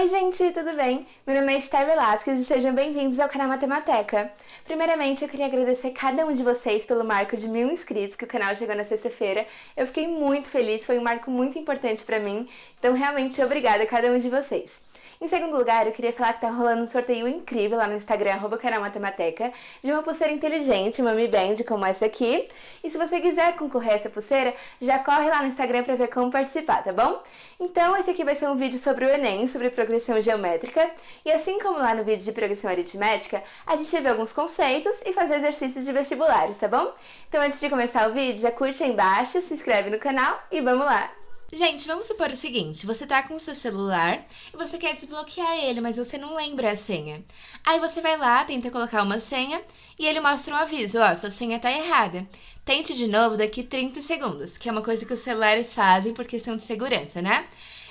Oi gente, tudo bem? Meu nome é Esther Velasquez e sejam bem-vindos ao canal Matemateca. Primeiramente, eu queria agradecer cada um de vocês pelo marco de 1000 inscritos que o canal chegou na sexta-feira. Eu fiquei muito feliz, foi um marco muito importante pra mim, então realmente obrigada a cada um de vocês. Em segundo lugar, eu queria falar que tá rolando um sorteio incrível lá no Instagram, @canal Matemateca, de uma pulseira inteligente, uma Mi Band como essa aqui. E se você quiser concorrer a essa pulseira, já corre lá no Instagram pra ver como participar, tá bom? Então, esse aqui vai ser um vídeo sobre o Enem, sobre progressão geométrica. E assim como lá no vídeo de progressão aritmética, a gente vai ver alguns conceitos e fazer exercícios de vestibulares, tá bom? Então, antes de começar o vídeo, já curte aí embaixo, se inscreve no canal e vamos lá! Gente, vamos supor o seguinte, você tá com o seu celular e você quer desbloquear ele, mas você não lembra a senha. Aí você vai lá, tenta colocar uma senha e ele mostra um aviso, ó, sua senha tá errada. Tente de novo daqui 30 segundos, que é uma coisa que os celulares fazem por questão de segurança, né?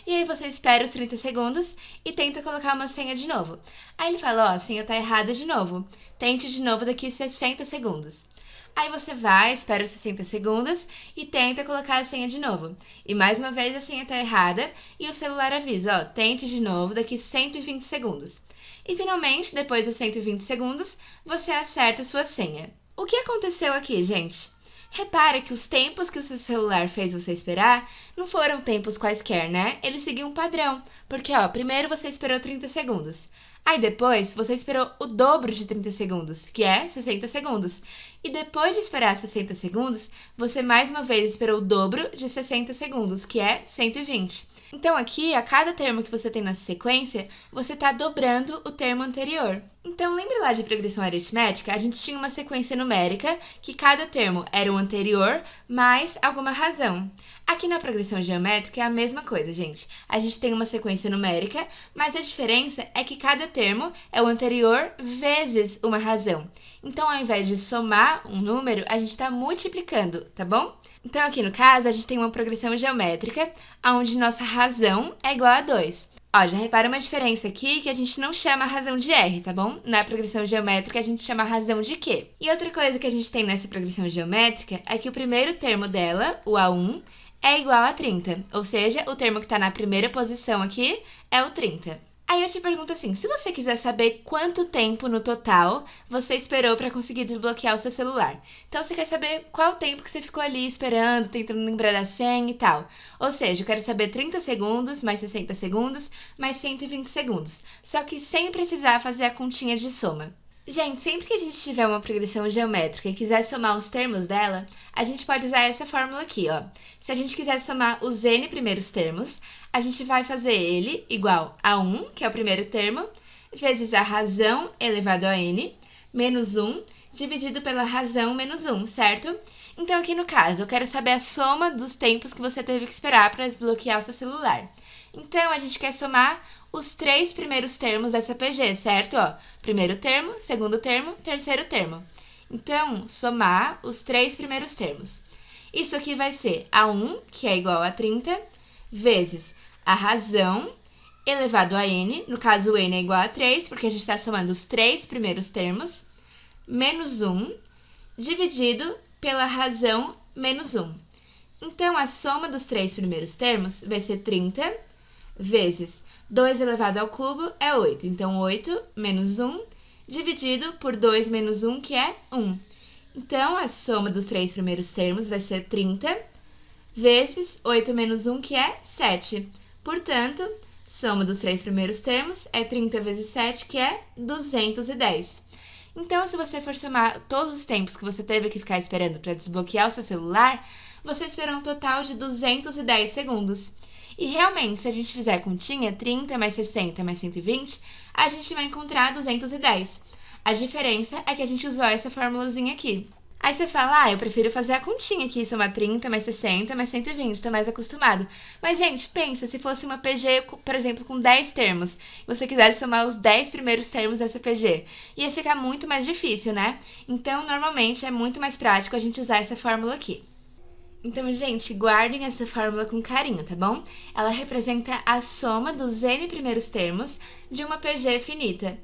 E aí você espera os 30 segundos e tenta colocar uma senha de novo. Aí ele fala, ó, a senha tá errada de novo. Tente de novo daqui 60 segundos. Aí você vai, espera os 60 segundos e tenta colocar a senha de novo. E mais uma vez a senha tá errada e o celular avisa, ó, tente de novo daqui 120 segundos. E finalmente, depois dos 120 segundos, você acerta a sua senha. O que aconteceu aqui, gente? Repara que os tempos que o seu celular fez você esperar não foram tempos quaisquer, né? Ele seguiu um padrão. Porque, ó, primeiro você esperou 30 segundos. Aí depois você esperou o dobro de 30 segundos, que é 60 segundos. E depois de esperar 60 segundos, você mais uma vez esperou o dobro de 60 segundos, que é 120. Então aqui, a cada termo que você tem na sequência, você está dobrando o termo anterior. Então, lembra lá de progressão aritmética? A gente tinha uma sequência numérica que cada termo era o anterior mais alguma razão. Aqui na progressão geométrica é a mesma coisa, gente. A gente tem uma sequência numérica, mas a diferença é que cada termo é o anterior vezes uma razão. Então, ao invés de somar um número, a gente está multiplicando, tá bom? Então, aqui no caso, a gente tem uma progressão geométrica, onde nossa razão é igual a 2. Ó, já repara uma diferença aqui que a gente não chama a razão de R, tá bom? Na progressão geométrica a gente chama a razão de Q. E outra coisa que a gente tem nessa progressão geométrica é que o primeiro termo dela, o A1, é igual a 30. Ou seja, o termo que está na primeira posição aqui é o 30. Aí eu te pergunto assim, se você quiser saber quanto tempo no total você esperou para conseguir desbloquear o seu celular. Então você quer saber qual tempo que você ficou ali esperando, tentando lembrar da senha e tal. Ou seja, eu quero saber 30 segundos, mais 60 segundos, mais 120 segundos. Só que sem precisar fazer a continha de soma. Gente, sempre que a gente tiver uma progressão geométrica e quiser somar os termos dela, a gente pode usar essa fórmula aqui, ó. Se a gente quiser somar os n primeiros termos, a gente vai fazer ele igual a 1, que é o primeiro termo, vezes a razão elevado a n, menos 1, dividido pela razão menos 1, certo? Então, aqui no caso, eu quero saber a soma dos tempos que você teve que esperar para desbloquear o seu celular. Então, a gente quer somar os 3 primeiros termos dessa PG, certo? Ó, primeiro termo, segundo termo, terceiro termo. Então, somar os 3 primeiros termos. Isso aqui vai ser A1, que é igual a 30, vezes a razão elevado a n, no caso o n é igual a 3, porque a gente está somando os 3 primeiros termos, menos 1, dividido pela razão menos 1. Então, a soma dos 3 primeiros termos vai ser 30 vezes 2 elevado ao cubo é 8. Então, 8 menos 1 dividido por 2 menos 1, que é 1. Então, a soma dos 3 primeiros termos vai ser 30 vezes 8 menos 1, que é 7. Portanto, soma dos 3 primeiros termos é 30 vezes 7, que é 210. Então, se você for somar todos os tempos que você teve que ficar esperando para desbloquear o seu celular, você esperou um total de 210 segundos. E realmente, se a gente fizer a continha, 30 mais 60 mais 120, a gente vai encontrar 210. A diferença é que a gente usou essa formulazinha aqui. Aí você fala, eu prefiro fazer a continha aqui, somar 30 mais 60 mais 120, tô mais acostumado. Mas, gente, pensa, se fosse uma PG, por exemplo, com 10 termos, e você quisesse somar os 10 primeiros termos dessa PG, ia ficar muito mais difícil, né? Então, normalmente, é muito mais prático a gente usar essa fórmula aqui. Então, gente, guardem essa fórmula com carinho, tá bom? Ela representa a soma dos n primeiros termos de uma PG finita.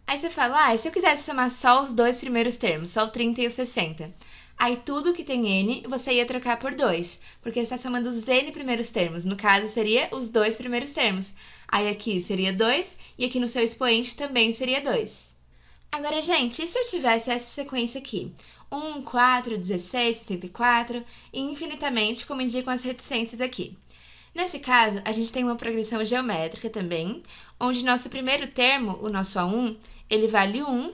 Aí você fala, e se eu quisesse somar só os 2 primeiros termos, só o 30 e o 60? Aí tudo que tem n, você ia trocar por 2, porque você está somando os n primeiros termos. No caso, seria os 2 primeiros termos. Aí aqui seria 2, e aqui no seu expoente também seria 2. Agora, gente, e se eu tivesse essa sequência aqui? 1, 4, 16, 64 e infinitamente, como indicam as reticências aqui. Nesse caso, a gente tem uma progressão geométrica também, onde nosso primeiro termo, o nosso A1, ele vale 1,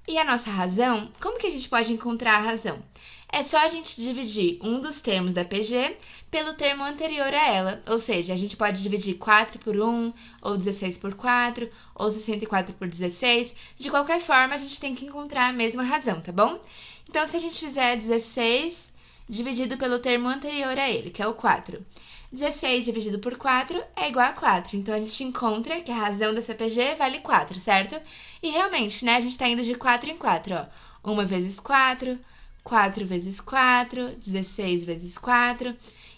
e a nossa razão, como que a gente pode encontrar a razão? É só a gente dividir um dos termos da PG pelo termo anterior a ela, ou seja, a gente pode dividir 4 por 1, ou 16 por 4, ou 64 por 16, de qualquer forma a gente tem que encontrar a mesma razão, tá bom? Então, se a gente fizer 16 dividido pelo termo anterior a ele, que é o 4, 16 dividido por 4 é igual a 4. Então, a gente encontra que a razão dessa PG vale 4, certo? E realmente, né, a gente está indo de 4 em 4, ó. 1 vezes 4, 4 vezes 4, 16 vezes 4.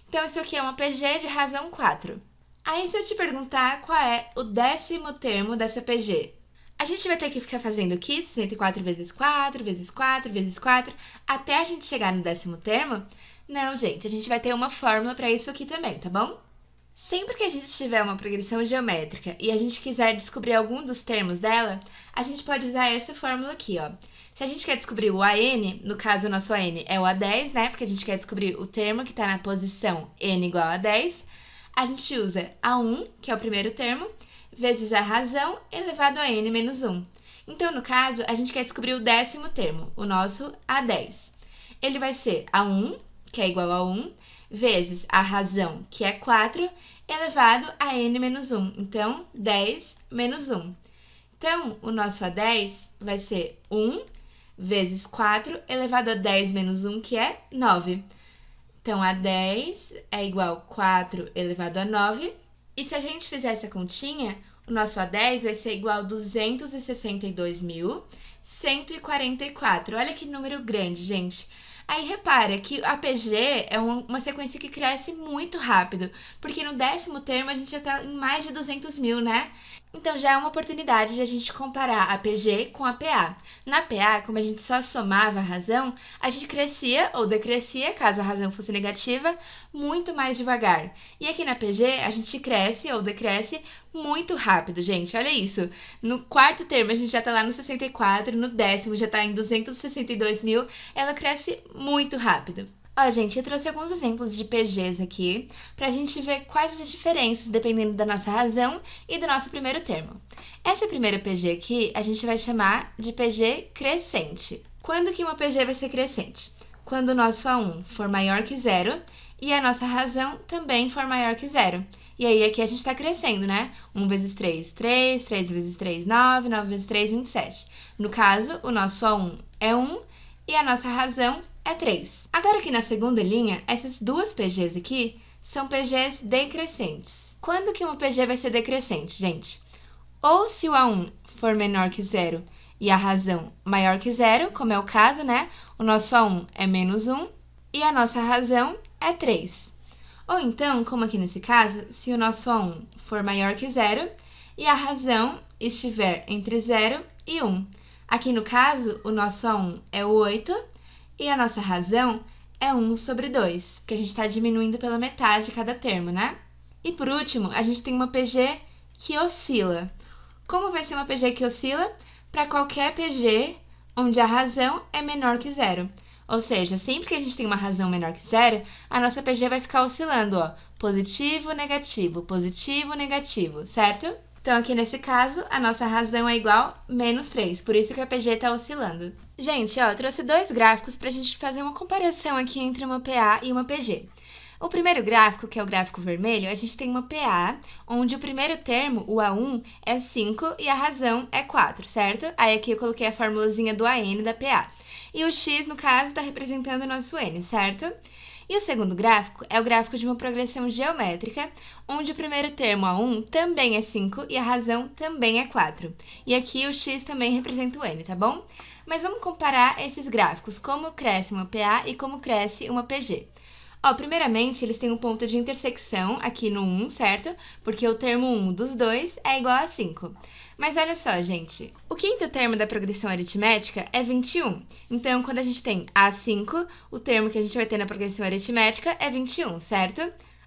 Então, isso aqui é uma PG de razão 4. Aí, se eu te perguntar qual é o 10º termo dessa PG, a gente vai ter que ficar fazendo aqui 64 vezes 4, vezes 4, vezes 4, até a gente chegar no 10º termo? Não, gente, a gente vai ter uma fórmula para isso aqui também, tá bom? Sempre que a gente tiver uma progressão geométrica e a gente quiser descobrir algum dos termos dela, a gente pode usar essa fórmula aqui, ó. Se a gente quer descobrir o AN, no caso o nosso AN é o A10, né? Porque a gente quer descobrir o termo que está na posição n igual a 10, a gente usa A1, que é o primeiro termo, vezes a razão elevado a n menos 1. Então, no caso, a gente quer descobrir o 10º termo, o nosso A10. Ele vai ser A1, que é igual a 1, vezes a razão, que é 4, elevado a n menos 1. Então, 10 menos 1. Então, o nosso A10 vai ser 1 vezes 4 elevado a 10 menos 1, que é 9. Então, A10 é igual a 4 elevado a 9. E se a gente fizer essa continha, o nosso A10 vai ser igual a 262.144. Olha que número grande, gente. Aí, repara que a PG é uma sequência que cresce muito rápido, porque no 10º termo a gente já está em mais de 200 mil, né? Então, já é uma oportunidade de a gente comparar a PG com a PA. Na PA, como a gente só somava a razão, a gente crescia ou decrescia, caso a razão fosse negativa, muito mais devagar. E aqui na PG, a gente cresce ou decresce muito rápido, gente. Olha isso. No 4º termo, a gente já tá lá no 64, no 10º já tá em 262 mil. Ela cresce muito rápido. Ó, gente, eu trouxe alguns exemplos de PGs aqui, pra gente ver quais as diferenças dependendo da nossa razão e do nosso primeiro termo. Essa primeira PG aqui, a gente vai chamar de PG crescente. Quando que uma PG vai ser crescente? Quando o nosso A1 for maior que 0 e a nossa razão também for maior que 0. E aí, aqui a gente tá crescendo, né? 1 vezes 3, 3, 3 vezes 3, 9, 9 vezes 3, 27. No caso, o nosso A1 é 1 e a nossa razão é 3. Agora aqui na segunda linha, essas duas PGs aqui são PGs decrescentes. Quando que uma PG vai ser decrescente, gente? Ou se o A1 for menor que 0 e a razão maior que 0, como é o caso, né? O nosso A1 é menos 1 e a nossa razão é 3. Ou então, como aqui nesse caso, se o nosso A1 for maior que 0 e a razão estiver entre 0 e 1. Aqui no caso, o nosso A1 é o 8 e a nossa razão é 1 sobre 2, que a gente está diminuindo pela metade cada termo, né? E por último, a gente tem uma PG que oscila. Como vai ser uma PG que oscila? Para qualquer PG onde a razão é menor que 0. Ou seja, sempre que a gente tem uma razão menor que 0, a nossa PG vai ficar oscilando, ó, positivo, negativo, certo? Então, aqui nesse caso, a nossa razão é igual a menos 3, por isso que a PG está oscilando. Gente, ó, eu trouxe dois gráficos para a gente fazer uma comparação aqui entre uma PA e uma PG. O primeiro gráfico, que é o gráfico vermelho, a gente tem uma PA, onde o primeiro termo, o A1, é 5 e a razão é 4, certo? Aí aqui eu coloquei a formulazinha do AN da PA. E o X, no caso, está representando o nosso N, certo? E o segundo gráfico é o gráfico de uma progressão geométrica, onde o primeiro termo, A1, também é 5 e a razão também é 4. E aqui o X também representa o N, tá bom? Mas vamos comparar esses gráficos, como cresce uma PA e como cresce uma PG. Ó, primeiramente, eles têm um ponto de intersecção aqui no 1, certo? Porque o termo 1 dos dois é igual a 5. Mas olha só, gente, o quinto termo da progressão aritmética é 21. Então, quando a gente tem A5, o termo que a gente vai ter na progressão aritmética é 21, certo?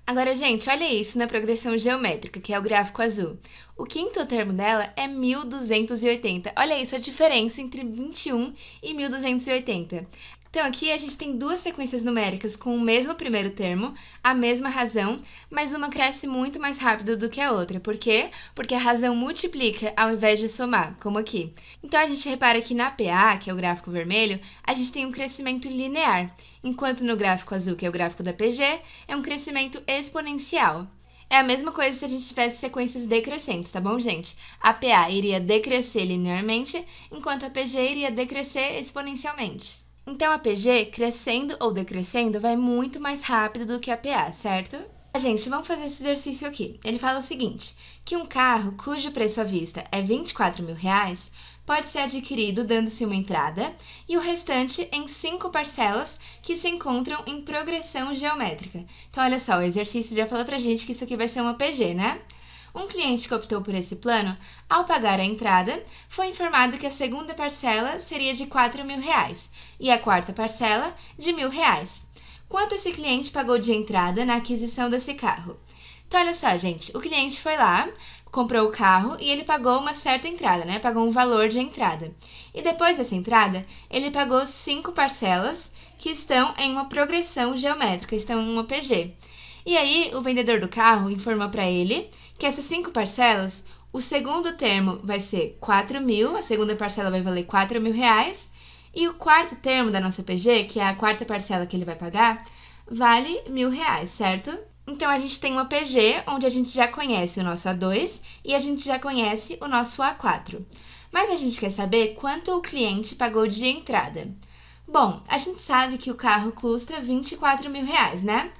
Agora, gente, olha isso na progressão geométrica, que é o gráfico azul. O quinto termo dela é 1280. Olha isso, a diferença entre 21 e 1280. Então, aqui a gente tem duas sequências numéricas com o mesmo primeiro termo, a mesma razão, mas uma cresce muito mais rápido do que a outra. Por quê? Porque a razão multiplica ao invés de somar, como aqui. Então, a gente repara que na PA, que é o gráfico vermelho, a gente tem um crescimento linear, enquanto no gráfico azul, que é o gráfico da PG, é um crescimento exponencial. É a mesma coisa se a gente tivesse sequências decrescentes, tá bom, gente? A PA iria decrescer linearmente, enquanto a PG iria decrescer exponencialmente. Então, a PG, crescendo ou decrescendo, vai muito mais rápido do que a PA, certo? Gente, vamos fazer esse exercício aqui. Ele fala o seguinte, que um carro cujo preço à vista é R$24.000 pode ser adquirido dando-se uma entrada e o restante em 5 parcelas que se encontram em progressão geométrica. Então, olha só, o exercício já falou pra gente que isso aqui vai ser uma PG, né? Um cliente que optou por esse plano, ao pagar a entrada, foi informado que a segunda parcela seria de R$4.000 e a quarta parcela de R$1.000. Quanto esse cliente pagou de entrada na aquisição desse carro? Então, olha só, gente, o cliente foi lá, comprou o carro e ele pagou uma certa entrada, né? Pagou um valor de entrada. E depois dessa entrada, ele pagou 5 parcelas que estão em uma progressão geométrica, estão em uma PG. E aí, o vendedor do carro informou para ele que essas 5 parcelas, o segundo termo vai ser 4.000, a segunda parcela vai valer R$4.000, e o quarto termo da nossa PG, que é a quarta parcela que ele vai pagar, vale R$1.000, certo? Então, a gente tem uma PG onde a gente já conhece o nosso A2 e a gente já conhece o nosso A4. Mas a gente quer saber quanto o cliente pagou de entrada. Bom, a gente sabe que o carro custa R$24.000, né?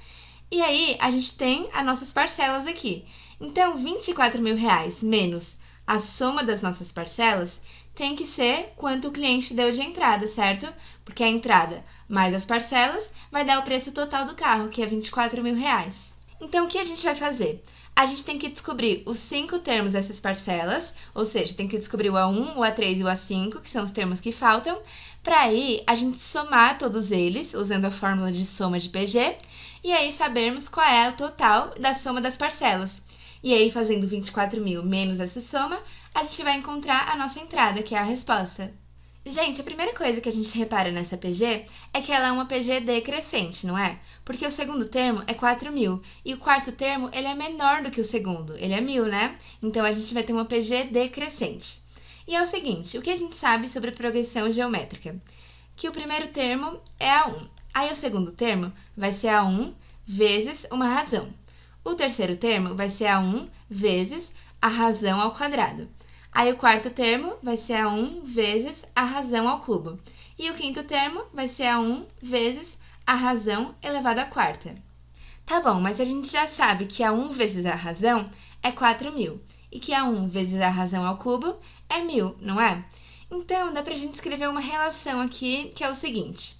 E aí, a gente tem as nossas parcelas aqui. Então, R$24.000 menos a soma das nossas parcelas tem que ser quanto o cliente deu de entrada, certo? Porque a entrada mais as parcelas vai dar o preço total do carro, que é R$24.000. Então, o que a gente vai fazer? A gente tem que descobrir os 5 termos dessas parcelas, ou seja, tem que descobrir o A1, o A3 e o A5, que são os termos que faltam, para aí a gente somar todos eles, usando a fórmula de soma de PG, e aí sabermos qual é o total da soma das parcelas. E aí, fazendo 24.000 menos essa soma, a gente vai encontrar a nossa entrada, que é a resposta. Gente, a primeira coisa que a gente repara nessa PG é que ela é uma PG decrescente, não é? Porque o segundo termo é 4.000 e o quarto termo ele é menor do que o segundo, ele é 1.000, né? Então, a gente vai ter uma PG decrescente. E é o seguinte, o que a gente sabe sobre progressão geométrica? Que o primeiro termo é A1, aí o segundo termo vai ser A1 vezes uma razão. O terceiro termo vai ser A1 vezes a razão ao quadrado. Aí o quarto termo vai ser A1 vezes a razão ao cubo. E o quinto termo vai ser A1 vezes a razão elevado à quarta. Tá bom, mas a gente já sabe que A1 vezes a razão é 4.000 e que A1 vezes a razão ao cubo é 1.000, não é? Então, dá pra gente escrever uma relação aqui que é o seguinte.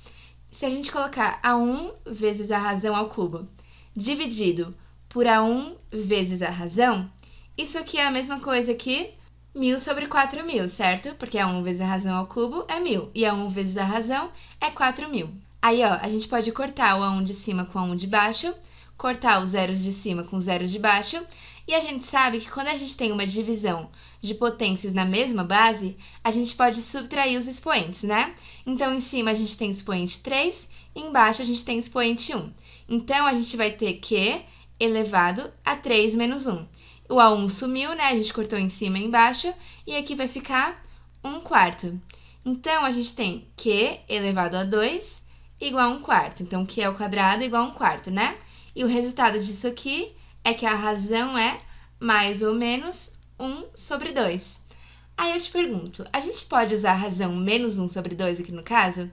Se a gente colocar A1 vezes a razão ao cubo dividido por A1 vezes a razão, isso aqui é a mesma coisa que 1.000 sobre 4.000, certo? Porque A1 vezes a razão ao cubo é 1.000 e A1 vezes a razão é 4.000. Aí, ó, a gente pode cortar o A1 de cima com o A1 de baixo, cortar os zeros de cima com os zeros de baixo, e a gente sabe que quando a gente tem uma divisão de potências na mesma base, a gente pode subtrair os expoentes, né? Então, em cima a gente tem expoente 3, e embaixo a gente tem expoente 1. Então, a gente vai ter Q elevado a 3 menos 1. O A1 sumiu, né? A gente cortou em cima e embaixo, e aqui vai ficar 1/4. Então, a gente tem Q elevado a 2 igual a 1/4. Então, Q ao quadrado igual a 1/4, né? E o resultado disso aqui é que a razão é mais ou menos 1 sobre 2. Aí eu te pergunto, a gente pode usar a razão menos 1 sobre 2 aqui no caso?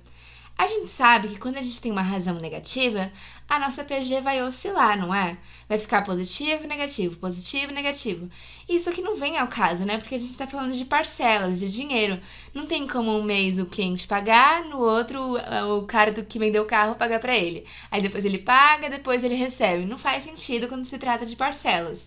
A gente sabe que quando a gente tem uma razão negativa, a nossa PG vai oscilar, não é? Vai ficar positivo, negativo. E isso aqui não vem ao caso, né? Porque a gente está falando de parcelas, de dinheiro. Não tem como um mês o cliente pagar, no outro o cara que vendeu o carro pagar para ele. Aí depois ele paga, depois ele recebe. Não faz sentido quando se trata de parcelas.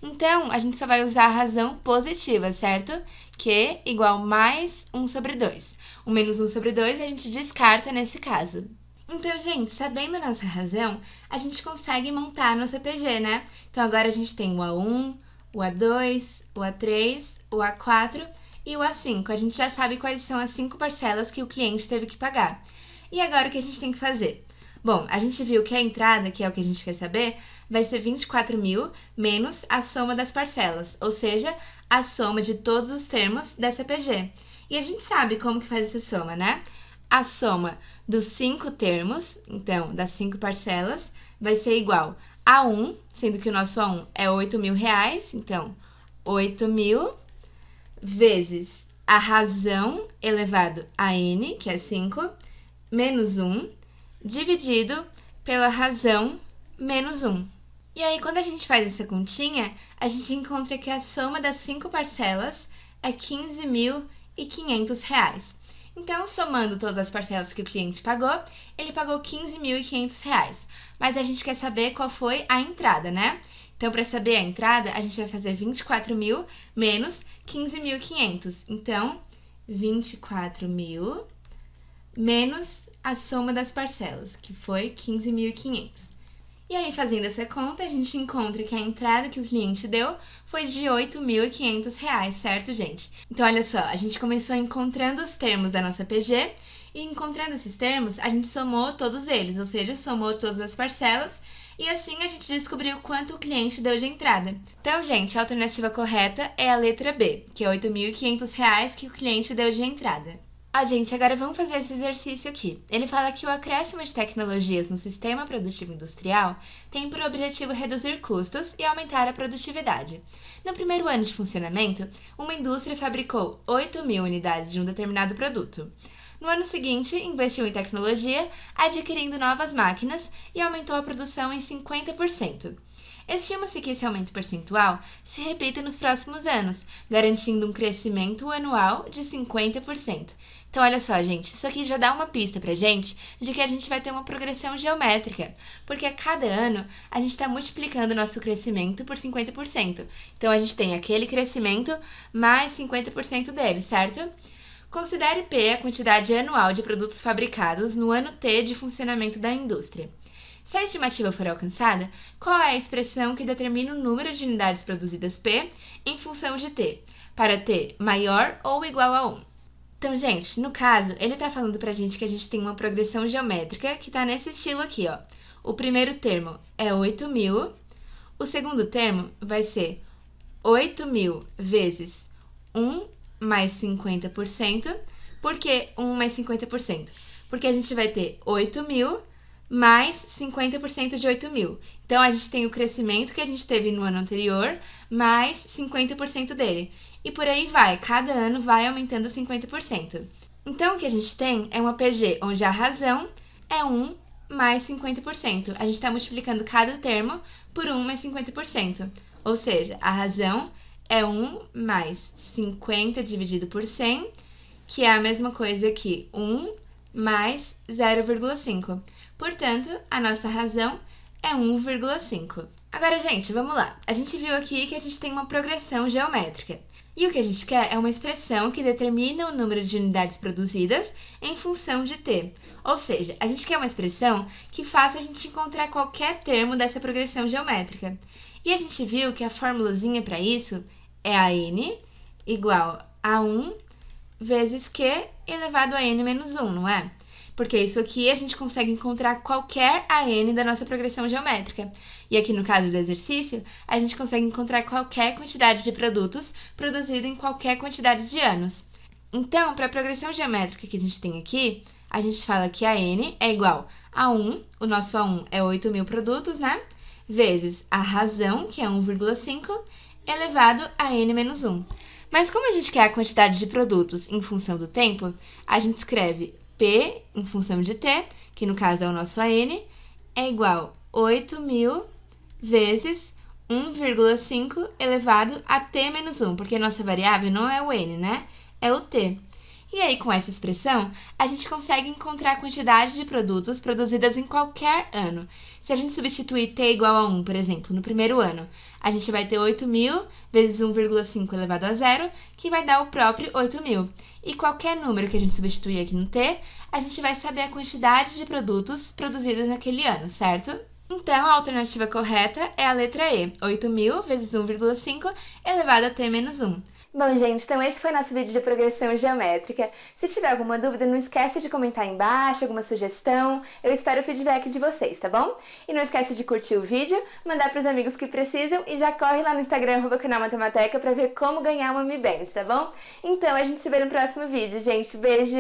Então, a gente só vai usar a razão positiva, certo? Que igual mais 1 sobre 2. O menos 1 sobre 2 a gente descarta nesse caso. Então, gente, sabendo a nossa razão, a gente consegue montar a nossa PG, né? Então, agora a gente tem o A1, o A2, o A3, o A4 e o A5. A gente já sabe quais são as 5 parcelas que o cliente teve que pagar. E agora o que a gente tem que fazer? Bom, a gente viu que a entrada, que é o que a gente quer saber, vai ser 24.000 menos a soma das parcelas, ou seja, a soma de todos os termos dessa PG. E a gente sabe como que faz essa soma, né? A soma dos 5 termos, então, das 5 parcelas, vai ser igual a 1, sendo que o nosso A1 é R$8.000, então, 8.000 vezes a razão elevado a n, que é 5, menos 1, dividido pela razão menos 1. E aí, quando a gente faz essa continha, a gente encontra que a soma das 5 parcelas é R$15.500. Então, somando todas as parcelas que o cliente pagou, ele pagou R$15.500. Mas a gente quer saber qual foi a entrada, né? Então, para saber a entrada, a gente vai fazer 24.000 menos 15.500. Então, 24.000 menos a soma das parcelas, que foi 15.500. E aí, fazendo essa conta, a gente encontra que a entrada que o cliente deu foi de R$8.500, certo, gente? Então, olha só, a gente começou encontrando os termos da nossa PG e encontrando esses termos, a gente somou todos eles, ou seja, somou todas as parcelas e assim a gente descobriu quanto o cliente deu de entrada. Então, gente, a alternativa correta é a letra B, que é R$8.500 que o cliente deu de entrada. Gente, agora vamos fazer esse exercício aqui. Ele fala que o acréscimo de tecnologias no sistema produtivo industrial tem por objetivo reduzir custos e aumentar a produtividade. No primeiro ano de funcionamento, uma indústria fabricou 8.000 unidades de um determinado produto. No ano seguinte, investiu em tecnologia, adquirindo novas máquinas e aumentou a produção em 50%. Estima-se que esse aumento percentual se repita nos próximos anos, garantindo um crescimento anual de 50%. Então, olha só, gente, isso aqui já dá uma pista pra gente de que a gente vai ter uma progressão geométrica, porque a cada ano a gente está multiplicando o nosso crescimento por 50%. Então, a gente tem aquele crescimento mais 50% dele, certo? Considere P a quantidade anual de produtos fabricados no ano T de funcionamento da indústria. Se a estimativa for alcançada, qual é a expressão que determina o número de unidades produzidas P em função de T, para T maior ou igual a 1? Então, gente, no caso, ele está falando pra gente que a gente tem uma progressão geométrica que está nesse estilo aqui, ó. O primeiro termo é 8.000, o segundo termo vai ser 8.000 vezes 1 mais 50%. Por que 1 mais 50%? Porque a gente vai ter 8.000 mais 50% de 8.000. Então, a gente tem o crescimento que a gente teve no ano anterior, mais 50% dele. E por aí vai, cada ano vai aumentando 50%. Então, o que a gente tem é uma PG onde a razão é 1 mais 50%. A gente está multiplicando cada termo por 1 mais 50%. Ou seja, a razão é 1 mais 50 dividido por 100, que é a mesma coisa que 1 mais 0,5. Portanto, a nossa razão é 1,5. Agora, gente, vamos lá. A gente viu aqui que a gente tem uma progressão geométrica. E o que a gente quer é uma expressão que determina o número de unidades produzidas em função de T. Ou seja, a gente quer uma expressão que faça a gente encontrar qualquer termo dessa progressão geométrica. E a gente viu que a formulazinha para isso é a n igual a 1 vezes q elevado a n menos 1, não é? Porque isso aqui a gente consegue encontrar qualquer AN da nossa progressão geométrica. E aqui no caso do exercício, a gente consegue encontrar qualquer quantidade de produtos produzido em qualquer quantidade de anos. Então, para a progressão geométrica que a gente tem aqui, a gente fala que a N é igual a 1, o nosso A1 é 8.000 produtos, né? Vezes a razão, que é 1,5, elevado a N menos 1. Mas como a gente quer a quantidade de produtos em função do tempo, a gente escreve P, em função de T, que no caso é o nosso AN, é igual a 8.000 vezes 1,5 elevado a T menos 1, porque a nossa variável não é o N, né? É o T. E aí, com essa expressão, a gente consegue encontrar a quantidade de produtos produzidas em qualquer ano. Se a gente substituir t igual a 1, por exemplo, no primeiro ano, a gente vai ter 8.000 vezes 1,5 elevado a zero, que vai dar o próprio 8.000. E qualquer número que a gente substituir aqui no t, a gente vai saber a quantidade de produtos produzidos naquele ano, certo? Então, a alternativa correta é a letra E, 8.000 vezes 1,5 elevado a t menos 1. Bom, gente, então esse foi nosso vídeo de progressão geométrica. Se tiver alguma dúvida, não esquece de comentar aí embaixo, alguma sugestão. Eu espero o feedback de vocês, tá bom? E não esquece de curtir o vídeo, mandar pros amigos que precisam e já corre lá no Instagram, @canal Matemateca, pra ver como ganhar uma Mi Band, tá bom? Então, a gente se vê no próximo vídeo, gente. Beijo!